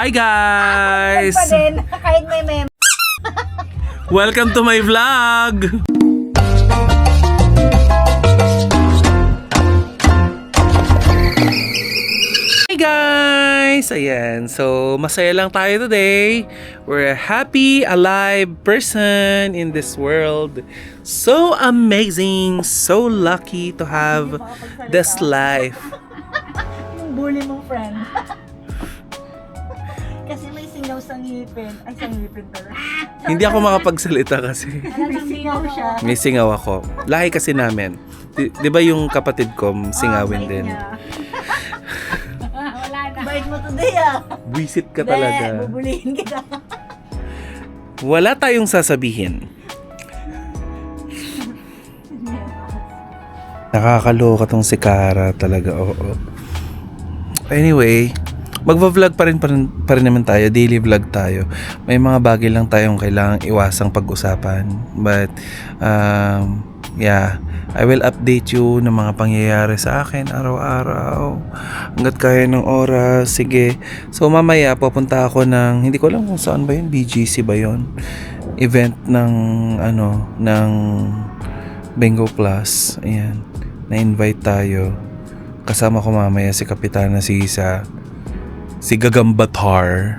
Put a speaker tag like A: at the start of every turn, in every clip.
A: Hi guys!
B: Pa din, kahit may meme.
A: Welcome to my vlog! Hi guys! Ayan, so masaya lang tayo today. We're a happy, alive person in this world. So amazing! So lucky to have this life.
B: Yung bully mong friend. Kasi may singaw sa ngipin. Ay, sa ngipin pala.
A: Hindi ako makapagsalita kasi.
B: May singaw siya.
A: May singaw ako. Lahi kasi namin. Di ba yung kapatid ko, singawin din.
B: Wala na. Bait mo today
A: Visit ka talaga.
B: Bubulihin kita.
A: Wala tayong sasabihin. Nakakaloka tong si Cara talaga, oo. Anyway, magva-vlog pa rin naman tayo, daily vlog tayo. May mga bagay lang tayong kailangang iwasang pag-usapan. But, yeah, I will update you ng mga pangyayari sa akin araw-araw. Hanggat kaya ng oras, sige. So, mamaya, pupunta ako ng, hindi ko alam kung saan ba yun, BGC ba yun? Event ng, ng Bingo Plus. Ayan, na-invite tayo. Kasama ko mamaya si Kapitana Sisa. Si Gagambatar.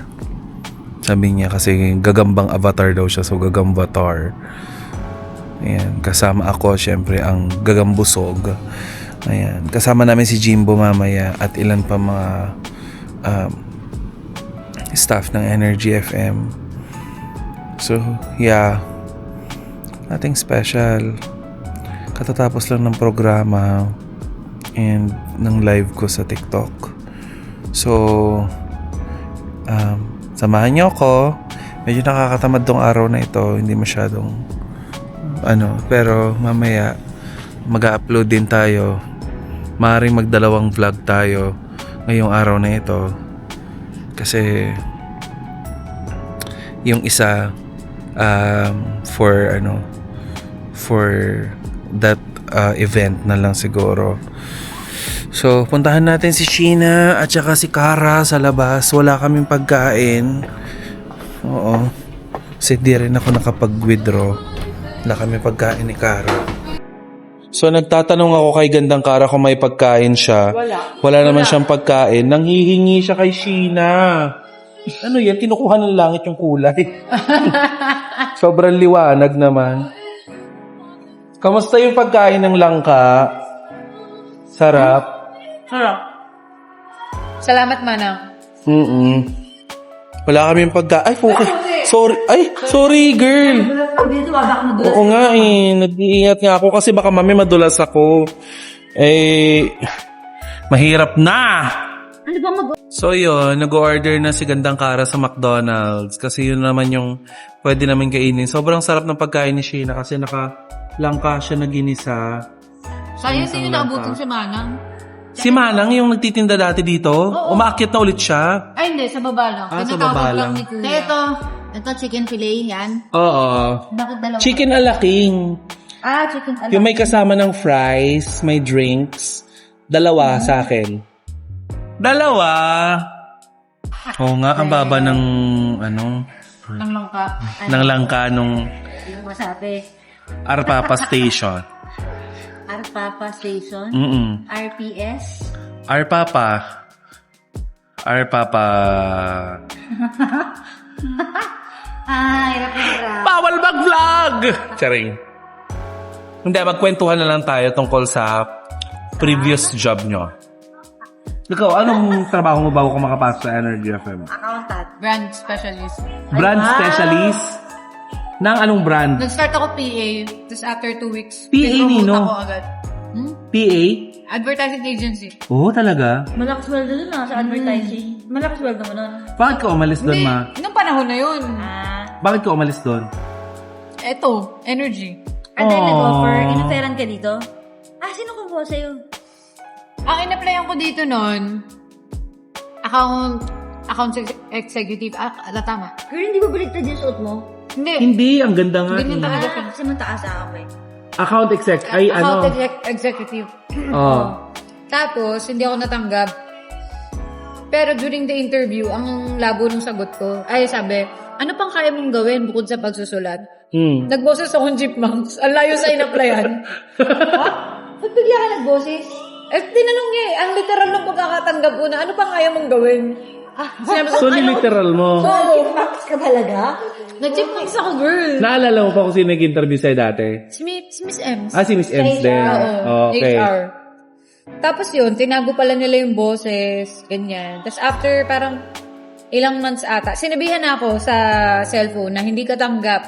A: Sabi niya kasi gagambang avatar daw siya. So Gagambatar. Ayan. Kasama ako syempre ang Gagambusog. Ayan. Kasama namin si Jimbo mamaya. At ilan pa mga staff ng Energy FM. So yeah, nothing special. Katatapos lang ng programa and ng live ko sa TikTok. So, samahan niyo ako. Medyo nakakatamad tong araw na ito. Hindi masyadong, pero mamaya, mag-upload din tayo. Maaaring magdalawang vlog tayo ngayong araw na ito. Kasi, yung isa, for that event na lang siguro. So, puntahan natin si Sheena at saka si Cara sa labas. Wala kaming pagkain. Oo. Kasi di rin ako nakapag-withdraw. Wala kaming pagkain ni Cara. So, nagtatanong ako kay Gandang Cara kung may pagkain siya. Wala naman siyang pagkain. Nanghihingi siya kay Sheena. Ano yan? Kinukuha ng langit yung kulay. Sobrang liwanag naman. Kamusta yung pagkain ng langka? Sarap.
C: Sarap. Salamat, Manang.
A: Wala kaming pagka... Ay, focus. Sorry, girl. Oo nga nag-iingat nga ako kasi baka mami madulas ako. Mahirap na.
B: Ano ba
A: So yun, nag-order na si Gandang Cara sa McDonald's kasi yun naman yung pwede namin kainin. Sobrang sarap ng pagkain ni Sheena kasi naka-langka siya na ginisa.
C: Sayang din yung naabutin si Manang.
A: Si Manang yung nagtitinda dati dito?
C: Oo.
A: Umakyat na ulit siya?
C: Ay, hindi. Sa baba lang.
A: Sa
C: Pinatawag
A: baba
C: lang
A: lang.
C: ni Kuya.
B: Ito chicken fillet yan.
A: Oo.
B: Bakit dalawa?
A: Chicken alaking.
B: Chicken alam.
A: Yung may kasama ng fries, may drinks. Dalawa sa akin. Dalawa? Oo nga, ang baba ng
C: Nang langka.
A: ng langka nung
B: Yung masabi.
A: Arpapa Station.
B: Arpapa Station. RPS.
A: Arpapa.
B: Hirap na hirap.
A: Bawal mag-vlog! Charing. Hindi, magkwentuhan na lang tayo tungkol sa previous job nyo. Ikaw, anong trabaho mo bago ka makapasok sa Energy FM?
B: Accountant.
C: Brand specialist.
A: Brand specialist? Ng anong brand?
C: Nag-start ako PA. Tapos after 2 weeks,
A: PA
C: pinromote
A: nino?
C: ako agad.
A: PA?
C: Advertising agency.
A: Oo, talaga?
B: Malakas sweldo dun sa advertising. Malakas sweldo mo nun.
A: Bakit ka umalis doon,
C: Hindi.
A: ma?
C: Nung panahon na yun.
A: Bakit ka umalis doon?
C: Eto, energy.
B: And then
A: Aww.
B: nag-offer, inoferan ka dito? Sino kumuha sa'yo?
C: Ang in-applyan ko dito nun, account executive. Tama.
B: Girl, hindi ba baliktad yung suot mo?
C: Hindi.
A: Hindi, ang ganda nga.
C: Ganyan talaga siya.
B: Kasi mataas okay.
A: Account exec,
C: Account executive.
A: Oh.
C: Tapos, hindi ako natanggap. Pero during the interview, ang labo ng sagot ko, ay sabi, ano pang kaya mong gawin bukod sa pagsusulat? Nagboses akong chipmunks. Ang layo sa inaplayan.
B: Ba't bigla ka nagboses?
C: Tinanong niya eh, ang literal ng pagkakatanggap ko na, ano pang kaya mong gawin? Sinabi ko,
D: So, literal mo.
C: Oo.
B: Max ka talaga?
C: Nag-chipmunks ako, girl.
D: Naalala mo pa kung sino nag-interview sa'yo dati?
C: Si Miss Ems.
D: Si Miss Ems din.
C: Oo,
D: Okay.
C: HR. Tapos yun, tinago pala nila yung boses, ganyan. Tapos after parang ilang months ata, sinabihan na ako sa cellphone na hindi ka tanggap.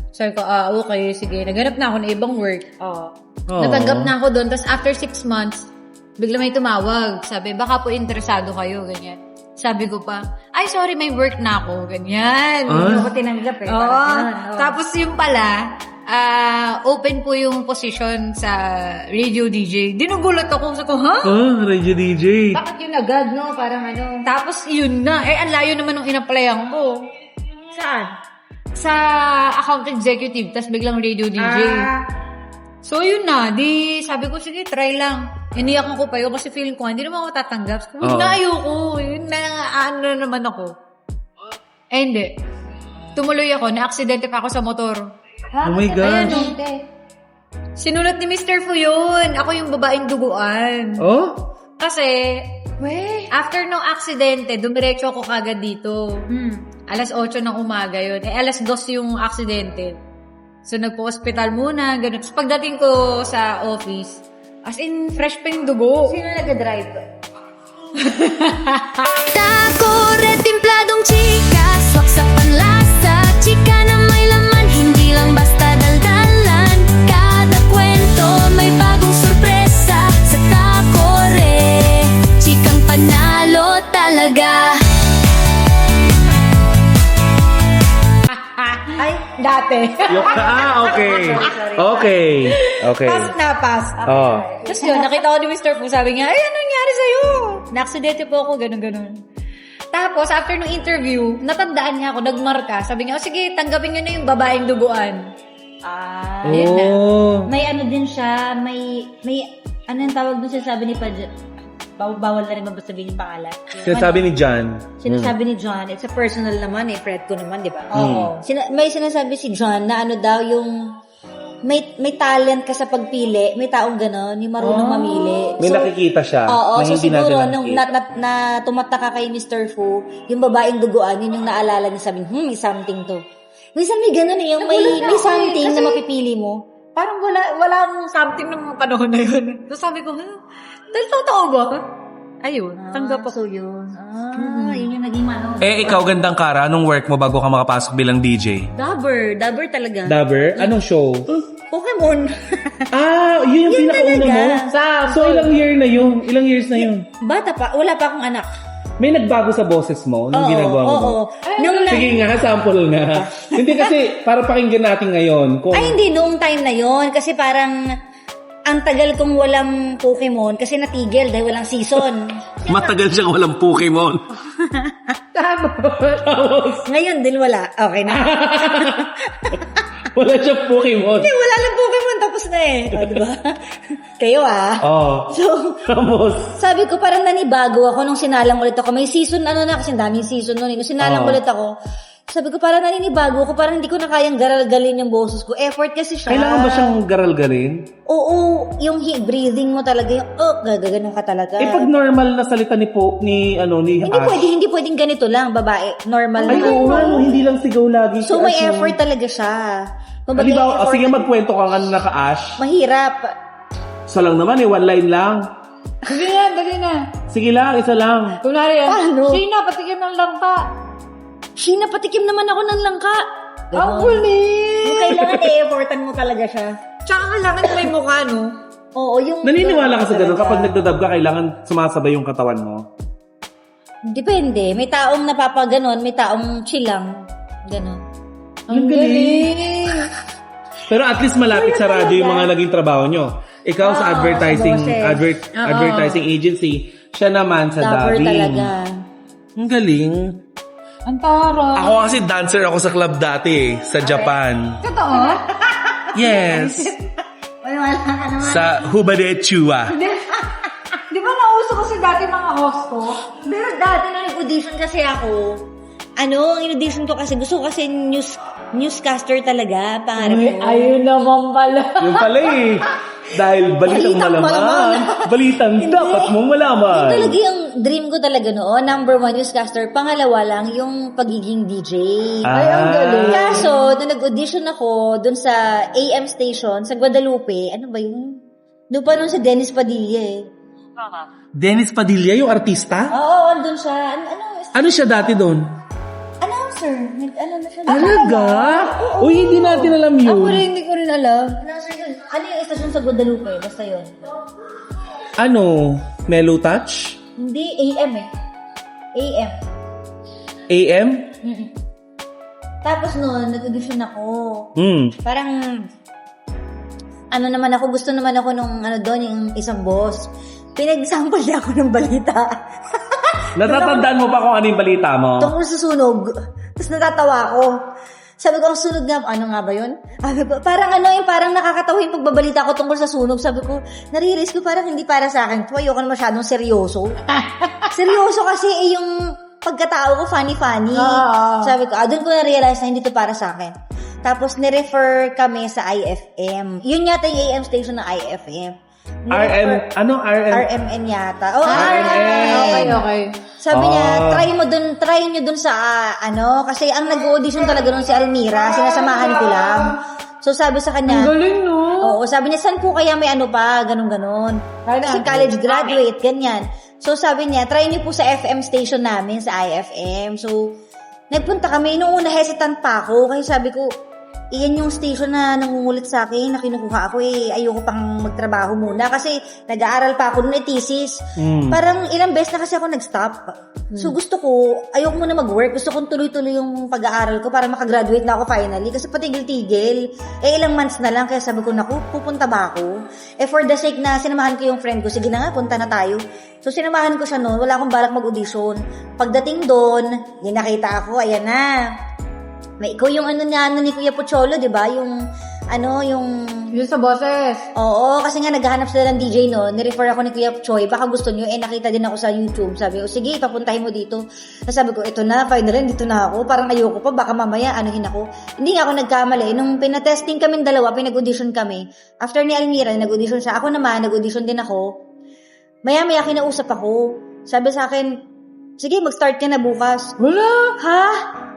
C: Sabi ko, okay, sige. Naghanap na ako ng ibang work.
D: Oh.
C: Natanggap na ako doon. Tapos after 6 months, bigla may tumawag. Sabi, baka po interesado kayo, ganyan. Sabi ko pa, ay sorry, may work na ako, ganyan.
B: Hindi ako tinanggap eh.
C: Oo.
B: Parang ganun, oo.
C: Tapos yung pala, open po yung position sa radio DJ. Dinugulat ako. Sabi ko, ha?
D: Radio DJ.
C: Bakit yun agad, no? Parang ano. Tapos yun na. Ang layo naman ng in-applyan ko.
B: Saan?
C: Sa account executive, tas biglang radio DJ. So yun na. Di, sabi ko, sige, try lang. Iniyak ko pa yun kasi feeling ko, hindi naman ako tatanggap. Sabi ko,
D: Oo.
C: na ayoko. Yun na, ano naman ako. Hindi. Tumuloy ako, na-aksidente pa ako sa motor.
D: Oh my
C: Ayan,
D: gosh.
C: no? Sinulat ni Mr. Fu yun. Ako yung babaeng duguan.
D: Oh?
C: Kasi, after nung aksidente, dumiretso ako kagad dito. Alas 8 ng umaga yun. Alas 2 yung aksidente. So, nagpo-hospital muna, ganun. Tapos pagdating ko sa office, as in, fresh pa yung dugo.
B: Sino nag-drive?
E: Taco, red timpladong chika, swak sa panlasa, chika na may laman, hindi lang basta daldalan. Kada kwento may bagong sorpresa sa Taco, chikang panalo talaga.
C: Ay, dati.
D: Okay. Okay. Okay.
C: Pass na, pass.
D: Oh.
C: Tapos yun, nakita ko ni Mr. Fu, sabi niya, ay, ano nangyari sa'yo? Na-aksidente po ako, ganun-ganun. Tapos, after nung interview, natandaan niya ako, nagmarka. Sabi niya, sige, tanggapin niyo na yung babaeng duguan.
B: Yun na.
D: Oh.
B: May ano din siya, may, ano yung tawag doon sabi ni bawal na rin mabasabihin yung pangalan.
D: Sinasabi ni John.
B: Sinasabi ni John, it's a personal naman eh, Fred ko naman, di ba?
C: Oo.
B: May sinasabi si John na ano daw yung may talent ka sa pagpili, may taong gano'n, yung marunong mamili.
D: May nakikita siya.
B: Oo,
D: na
B: so
D: hindi
B: siguro
D: natin
B: nung
D: nakikita.
B: na tumatak ka kay Mr. Fu, yung babaeng duguan, yun yung naalala niya, sabi, may something to. Minsan may gano'n eh, yung may something na mapipili mo.
C: Parang walang something ng mga panahon na yun. So sabi ko, dahil totoo ba? Ayun, tanggap ako.
B: So yun. Yun yung naging ano.
A: Ikaw, gandang Kara, anong work mo bago ka makapasok bilang DJ?
B: Dabber talaga.
D: Dabber? Anong show?
B: Pokemon.
D: Yun yung
B: Yun
D: pinakauna mo?
B: talaga.
D: So, ilang years na yun?
B: Bata pa, wala pa akong anak.
D: May nagbago sa boses mo nung ginagawa mo?
B: Oo. Nung
D: Sige nga, sample nga. Hindi kasi, para pakinggan natin ngayon. Kung...
B: Ay, hindi. Noong time na yon kasi parang ang tagal kong walang Pokemon kasi natigil dahil walang season.
A: Matagal siyang walang Pokemon.
B: Ngayon din wala. Okay na.
D: Wala siyang Pokemon.
B: Hindi, wala lang Pokemon. Tapos na eh. O, diba? Kayo
D: Oh.
B: So,
D: Tapos,
B: sabi ko parang nanibago ako nung sinalang ulit ako. May season ano na kasi daming season noon. Nung sinalang ulit ako, sabi ko parang naninibago ako. Parang hindi ko na kayang garalgalin yung boses ko. Effort kasi siya.
D: kailangan ba siyang garalgalin?
B: Oo, yung breathing mo talaga, yung gaganon ka talaga.
D: Pag normal na salita ni Ash.
B: Hindi pwedeng ganito lang, babae. Normal
D: Ay,
B: na.
D: oo nga, no, hindi lang sigaw lagi.
B: So,
D: si
B: may
D: Ash, no?
B: effort talaga siya. Kumbaga,
D: Halimbawa,
B: effort-
D: sige magkwento ka nga naka-Ash.
B: Mahirap.
D: Isa lang naman one line lang.
C: Sige na, dali na.
D: Sige lang, isa lang.
C: Kunwari yan.
B: Paano?
C: Sige na, patikim ng langka.
B: Sheena, patikim naman ako ng langka.
C: Ang kulit.
B: Yung kailangan i-effortan mo talaga siya.
C: Tsaka kailangan may mukha, no?
B: Oo, yung...
D: Naniniwala ka sa ganun,
B: talaga.
D: kapag nagdadab ka, kailangan sumasabay yung katawan mo.
B: Depende. May taong napapaganon, may taong chill lang. Ganon.
D: Ang galing. Pero at least malapit sa radyo yung mga naging trabaho nyo. Ikaw sa advertising
B: sa boses.
D: advertising agency, siya naman sa
B: Dabber
D: dubbing.
B: talaga.
A: Ang galing.
C: Ang tara.
A: Ako kasi dancer ako sa club dati sa Japan.
C: Totoo?
A: Yes.
B: Wala ka naman.
A: Sa Hubade Chua.
C: Di ba nauso kasi dati mga hosto.
B: Pero dati nung nag-audition kasi ako, ang in-audition ko kasi, gusto ko kasi newscaster talaga, pangarap ko.
C: Ayun naman pala.
D: Yung pala eh. Dahil balitang malaman. Balitang dapat mong malaman.
B: Yun talaga yung dream ko talaga noon. Number 1, newscaster. Pangalawa lang, yung pagiging DJ.
D: Ay, ang galing.
B: Kaso, nung nag-audition ako dun sa AM station, sa Guadalupe, ano ba yun? Doon pa nun si Dennis Padilla eh.
D: Dennis Padilla, yung artista?
B: Oo, andun siya.
D: Ano siya dati doon?
B: Announcer. Ano na siya?
D: Talaga? Uy, hindi natin alam
C: Ako
D: yun.
C: rin, hindi ko rin alam.
B: Announcer yun. Ano yung istasyon sa Guadalupe? Basta yun.
D: Ano? Mellow Touch?
B: Hindi, AM eh. AM.
D: AM?
B: Tapos noon, nag-audition ako. Parang, gusto naman ako nung doon, yung isang boss. Pinag-sample niya ako ng balita.
D: Natatandaan mo pa kung ano yung balita mo?
B: Tungkol sa sunog. Tapos natatawa ako. Sabi ko, ang sunog nga, ano nga ba yun? Sabi ko, parang nakakatawa yung pagbabalita ko tungkol sa sunog. Sabi ko, nare-realize ko parang hindi para sa akin. Ayoko na masyadong seryoso. Seryoso kasi yung pagkatao ko, funny-funny. Sabi ko, doon ko na-realize na hindi to para sa akin. Tapos, nirefer kami sa IFM. Yun yata yung AM station ng IFM. RMN yata.
C: Okay.
B: Sabi niya, try nyo dun sa, kasi ang nag-audition talaga nun si Almira, sinasamahan ko lang. So, sabi sa kanya,
C: Ang galing, no?
B: oo, sabi niya, saan po kaya may ganun-ganon. Kasi college graduate, ganyan. So, sabi niya, try niyo po sa FM station namin, sa IFM. So, nagpunta kami, noong una hesitant pa ako, kasi sabi ko, iyan yung station na nangungulit sa akin, na kinukuha ako ayoko pang magtrabaho muna kasi nag-aaral pa ako noon thesis. Parang ilang beses na kasi ako nag-stop. So gusto ko, ayoko muna mag-work, gusto kong tuloy-tuloy yung pag-aaral ko para makagraduate na ako finally kasi patigil-tigil. Ilang months na lang kaya sabi ko, naku, pupunta ba ako? For the sake na sinamahan ko yung friend ko, sige na nga, punta na tayo. So sinamahan ko siya noon, wala akong balak mag-audition. Pagdating doon, nakita ako, ayan na. May ikaw yung ni Kuya Pocholo, di ba? Yung
C: Yun sa boses.
B: Oo, kasi nga naghahanap sila ng DJ no. Nirefer ako ni Kuya Choi, baka gusto nyo. Nakita din ako sa YouTube. Sabi ko, sige, papuntahin mo dito. Sabi ko, ito na, finally, dito na ako. Parang ayoko pa, baka mamaya, anuhin ako. Hindi nga ako nagkamali. Nung pinatesting kaming dalawa, pinag-audition kami. After ni Almira, nag-audition siya. Ako naman, nag-audition din ako. Maya-maya kinausap ako. Sabi sa akin, sige, mag-start ka na bukas.
C: Wala.
B: Ha?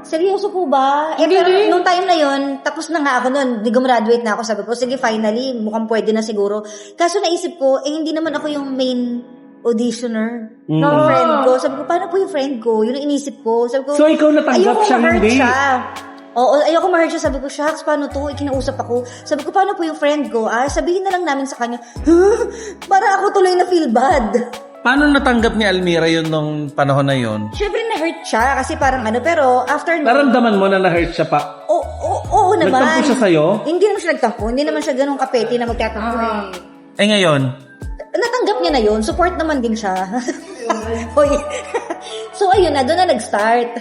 B: Seryoso po ba? Pero nung time na yon, tapos na nga ako nun, gumraduate na ako. Sabi ko, sige, finally, mukhang pwede na siguro. Kaso naisip ko, hindi naman ako yung main auditioner ng friend ko. Sabi ko, paano po yung friend ko? Yun ang inisip ko. Sabi ko,
D: So, ikaw natanggap siya, hindi?
B: Oo, ayoko ma-hurt siya. Sabi ko, shucks, paano to? Ikinausap ako. Sabi ko, paano po yung friend ko? Sabihin na lang namin sa kanya, para ako tuloy na feel bad.
A: Paano natanggap ni Almira yun nung panahon na yun?
B: Siyempre na-hurt siya kasi parang pero after...
D: Naramdaman mo na na-hurt siya pa?
B: Oo naman.
D: Nagtampo siya sa'yo?
B: Hindi naman siya nagtampo. Hindi naman siya ganun kapeti na magtatampo
A: Ngayon?
B: Natanggap niya na yun. Support naman din siya. Hoy. So, ayun na. Doon na nag-start.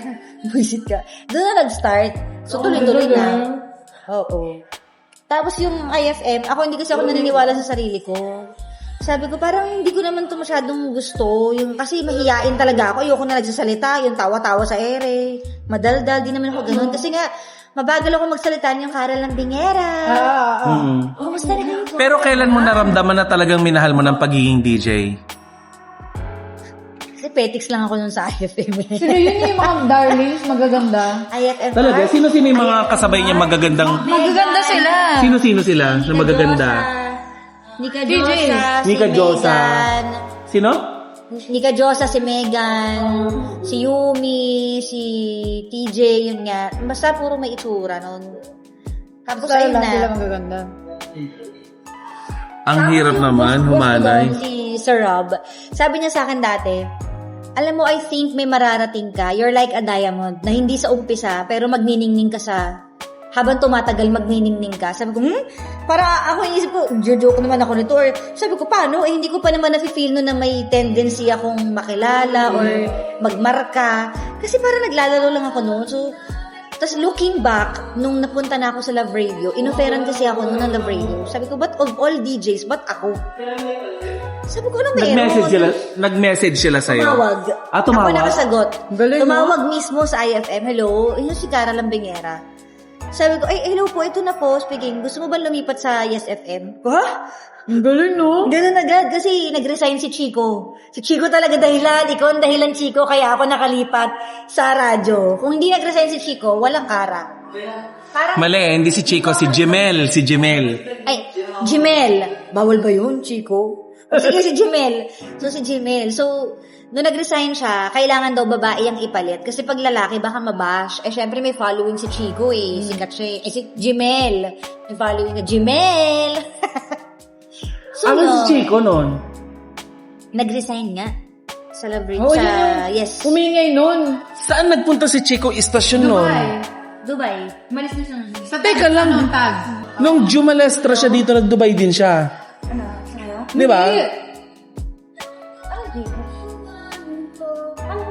B: Buisit ka. Doon na nag-start. So, tuloy-tuloy na. Oo. Tapos yung IFM, hindi kasi ako naniniwala sa sarili ko. Sabi ko, parang hindi ko naman ito masyadong gusto. Kasi mahiyain talaga ako. Ayoko na nagsasalita. Yung tawa-tawa sa ere. Madaldal. Di naman ako ganun. Kasi nga, mabagal ako magsalita yung Karal ng Bingera. Kumusta na kayo?
A: Pero kailan mo naramdaman na talagang minahal mo ng pagiging DJ?
B: Kasi petics lang ako nun sa IFM.
C: Sino yun yung mga darlings, magaganda?
B: IFM.
A: Talaga? Sino-sino yung mga kasabay niya magagandang...
C: Magaganda sila.
A: Sino-sino sila na magaganda?
B: Nika Josa,
D: Nika
B: si
D: Josa.
B: Megan.
D: Sino?
B: Nika Josa, si Megan, si Yumi, si TJ, yun nga. Basta puro may itsura nun. Tapos ayun
C: Lahat sila
B: na.
C: magaganda.
A: Ang hirap naman, humanay.
B: Si Sir Rob, sabi niya sa akin dati, alam mo, I think may mararating ka. You're like a diamond na hindi sa umpisa, pero magniningning ka habang tumatagal, magniningning ka. Sabi ko, para ako inisip ko, joke naman ako nito. Or sabi ko, paano? Hindi ko pa naman nafe-feel na may tendency akong makilala or magmarka. Kasi parang naglalaro lang ako noon. So, Tapos looking back, nung napunta na ako sa Love Radio, inoferan kasi ako nung ng Love Radio. Sabi ko, but of all DJs, ba't ako? Sabi ko, ano meron?
D: Nag-message sila sa'yo?
B: Tumawag.
D: Tumawag?
B: Ako nakasagot.
C: Galing,
B: Tumawag mismo sa IFM. Hello, yun si Cara Lambingera. Sabi ko, ay, hello po, ito na po, speaking. Gusto mo ba lumipat sa Yes FM? Ha?
C: Ang galing, no?
B: Ganun agad kasi nag-resign si Chico. Si Chico talaga dahilan. Ikaw ang dahilan, Chico, kaya ako nakalipat sa radyo. Kung hindi nag-resign si Chico, walang Cara.
A: Mali, hindi si Chico, si Jemel. Si Jemel.
B: Ay, Jimel. Bawal ba yun, Chico? Sige, si Jimel. So, nung nag-resign siya, kailangan daw babae ang ipalit. Kasi pag lalaki, baka mabash. Eh, syempre may following si Chico eh. Sikat siya eh. Si Jimel. May following na Jimel. So,
D: Ano si Chico nun?
B: nag-resign nga. Sa Love Radio.
C: Oh,
B: sa,
C: yun.
B: yes.
C: Humingay nun.
A: Saan nagpunta si Chico? Istasyon nun.
B: Dubai. Malis na siya.
C: Sa teka lang.
D: Nung Jumalestra siya dito, nag-Dubai din siya.
B: Ano? Sa'yo?
D: Di ba?
B: Ano dito? Ano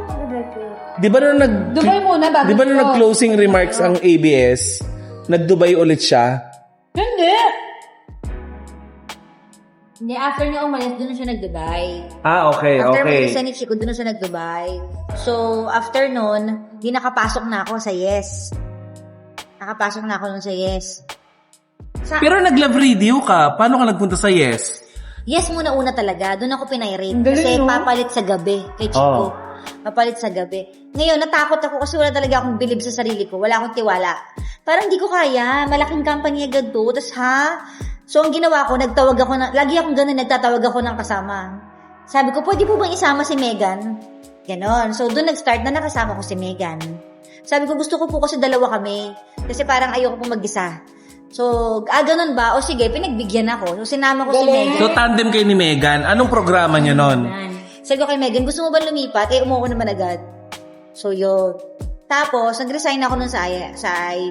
B: ko?
D: Di ba nung
C: Dubai muna bago
D: Di ba nung
C: ito?
D: nag-closing remarks ang ABS, nag-Dubai ulit siya?
C: Hindi.
B: Hindi, after niya umalis, doon na siya nag-Dubai.
D: Okay,
B: After
D: okay.
B: mag-resign ni Chico, doon na siya nag-Dubai. So, after nun, di nakapasok na ako sa Yes. Nakapasok na ako nun sa Yes.
A: Pero nag-Love Radio ka. Paano ka nagpunta sa Yes?
B: Yes muna una talaga. Doon ako pinirate.
C: Ang galing,
B: Kasi
C: no?
B: papalit sa gabi kay Chico. Papalit sa gabi. Ngayon, natakot ako kasi wala talaga akong bilib sa sarili ko. Wala akong tiwala. Parang di ko kaya. Malaking company agad to. Tapos So, ang ginawa ko, nagtawag ako lagi akong ganun, nagtatawag ako ng kasama. Sabi ko, pwede po bang isama si Megan? Ganon. So, doon nag-start na nakasama ko si Megan. Sabi ko, gusto ko po kasi dalawa kami. Kasi parang ayoko po mag-isa. So, ganun ba? O sige, pinagbigyan ako. So, sinama ko si Megan.
A: So, tandem kayo ni Megan. Anong programa niyo nun?
B: Sabi ko kay Megan, gusto mo ba lumipat? Eh, umuwi naman agad. So, yun. Tapos, nag-resign ako nun sa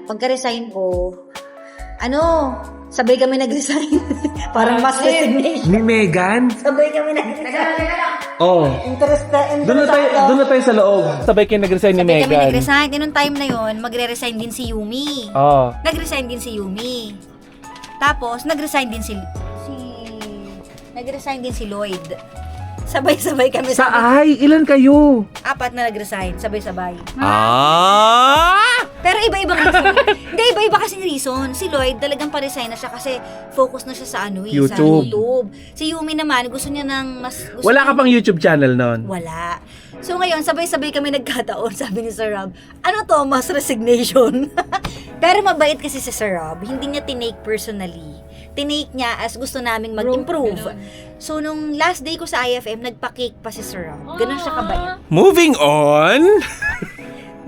B: pagka-resign ko, sabay kami nag-resign. Parang mass resignation.
A: Ni Megan?
B: Sabay kami nag-resign.
D: Oh. Doon na tayo sa loob. Sabay kayo nag-resign ni
B: Sabay kami
D: Megan.
B: nag-resign. Nung time na yon, magre-resign din si Yumi.
D: Oh.
B: Nag-resign din si Yumi. Tapos, nag-resign din si Lloyd. Sabay-sabay kami.
D: Ilan kayo?
B: 4 na nag-resign. Sabay-sabay. Pero iba-ibang reason. Hindi, iba-iba kasing reason. Si Lloyd, talagang pa-resign na siya kasi focus na siya sa sa
D: YouTube.
B: YouTube. Si Yumi naman, gusto niya ng mas...
D: Wala ka pang YouTube channel nun?
B: Wala. So ngayon, sabay-sabay kami nagkataon, sabi ni Sir Rob, ano to, mass resignation? Pero mabait kasi si Sir Rob, hindi niya tinake personally. Tinake niya as gusto naming mag-improve. So nung last day ko sa IFM, nagpa-cake pa si Sir Rob. Ganun siya kabait.
A: Moving on.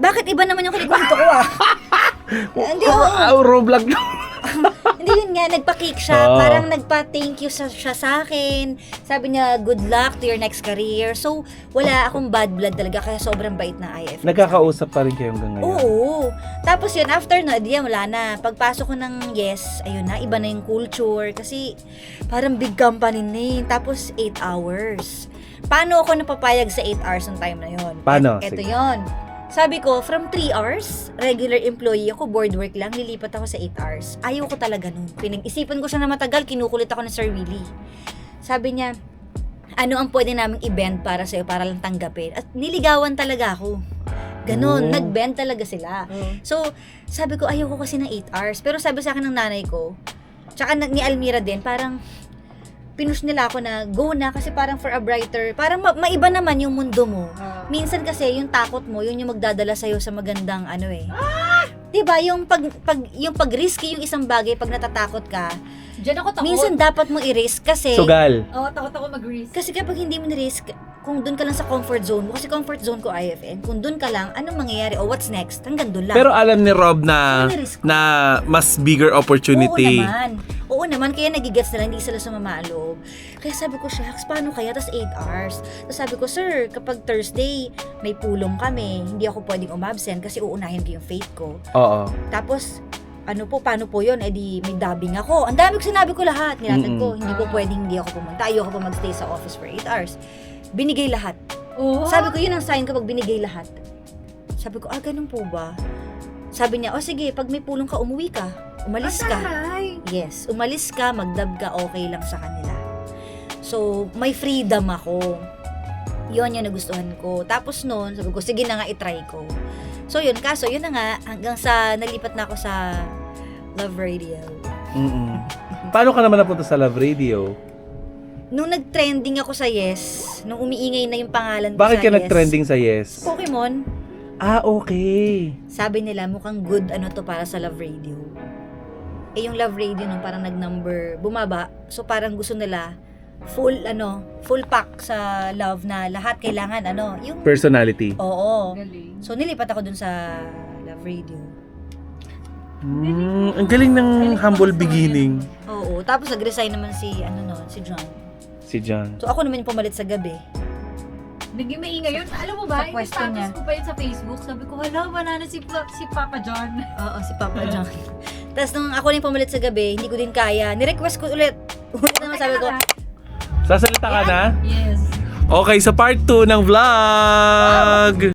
B: Bakit iba naman yung kinikwento ko Hindi,
D: Roblox.
B: Hindi yun nga, nagpa-cake siya. Parang nagpa-thank you siya sa akin. Sabi niya, good luck to your next career. So, wala akong bad blood talaga. Kaya sobrang bait na IFM.
D: Nagkakausap pa rin kayo hanggang ngayon?
B: Oo. Tapos yun, after na, wala na. Pagpasok ko ng Yes, ayun na, iba na yung culture. Kasi, parang big company na eh. Tapos, 8 hours. Paano ako napapayag sa 8 hours ng time na yun?
D: Paano?
B: Ito
D: Sige.
B: yun. Sabi ko, from 3 hours, regular employee ako, board work lang, lilipat ako sa 8 hours. Ayaw ko talaga nun. Pinag-isipan ko siya na matagal, kinukulit ako ni Sir Willie. Sabi niya, ano ang pwede naming i-bend para sa'yo, para lang tanggapin? At niligawan talaga ako. Ganon, nag-bend talaga sila. So, sabi ko, ayaw ko kasi ng 8 hours. Pero sabi sa akin ng nanay ko, tsaka ni Almira din, parang, pinush nila ako na go na kasi parang for a brighter, parang maiba naman yung mundo mo. Minsan kasi yung takot mo, yun yung magdadala sa'yo sa magandang diba, yung pag-risky yung isang bagay pag natatakot ka,
C: Diyan ako takot.
B: minsan dapat mo i-risk kasi
D: Sugal.
C: Takot ako mag-risk.
B: kasi kapag hindi mo ni-risk, kung dun ka lang sa comfort zone mo, kasi comfort zone ko IFN, kung dun ka lang, anong mangyayari o what's next, hanggang dun lang.
A: Pero alam ni Rob na
B: May-risk.
A: mas bigger opportunity.
B: Oo naman, kaya nagigets na lang, hindi sila sumama ang loob. Kaya sabi ko, shucks, paano kaya? Tas 8 hours. Tapos sabi ko, sir, kapag Thursday, may pulong kami, hindi ako pwedeng umabsent kasi uunahin ko yung faith ko.
D: Oo.
B: Tapos, paano po yun? Eh di, may dubbing ako. Ang dami ko sinabi ko lahat. Nilatag ko, hindi ko pwedeng hindi ako pumunta. Ayoko pa magstay sa office for 8 hours. Binigay lahat.
C: Oh.
B: Sabi ko, yun ang sign kapag binigay lahat. Sabi ko, ganun po ba? sabi niya, sige, pag may pulong ka, umuwi ka. Umalis ka. Yes, umalis ka, mag-dub ka, okay lang sa kanila. So, may freedom ako. Yun yung nagustuhan ko. Tapos noon, sabi ko, sige na nga, itry ko. So yun, kaso yun na nga, hanggang sa nalipat na ako sa Love Radio.
D: Paano ka naman napunta sa Love Radio?
B: Nung nag-trending ako sa Yes, nung umiingay na yung pangalan ko
D: Bakit
B: sa
D: ka
B: Yes,
D: nag-trending sa Yes?
B: Pokemon,
D: Okay.
B: sabi nila mukhang good to para sa Love Radio. Eh yung Love Radio nung parang nag-number, bumaba. So parang gusto nila full pack sa Love na lahat kailangan yung
D: Personality.
B: oo.
C: Galing.
B: So nilipat ako dun sa Love Radio.
A: Ang galing ng humble beginning.
B: Oo, tapos nag-resign naman si si John.
A: Si John.
B: So ako naman yung pumalit sa gabi.
C: Naging maingay yun. Alam mo ba,
B: Sa
C: yung
B: pwesto
C: status
B: niya.
C: ko pa yun sa Facebook, sabi ko, hala, wala na si Papa John.
B: Oo, si Papa John. Tapos nung ako na yung pumalit sa gabi, hindi ko din kaya. Ni-request ko ulit. Ulit naman sabi ko,
A: Sasalita ka na?
C: Yes.
A: Okay, sa part 2 ng vlog!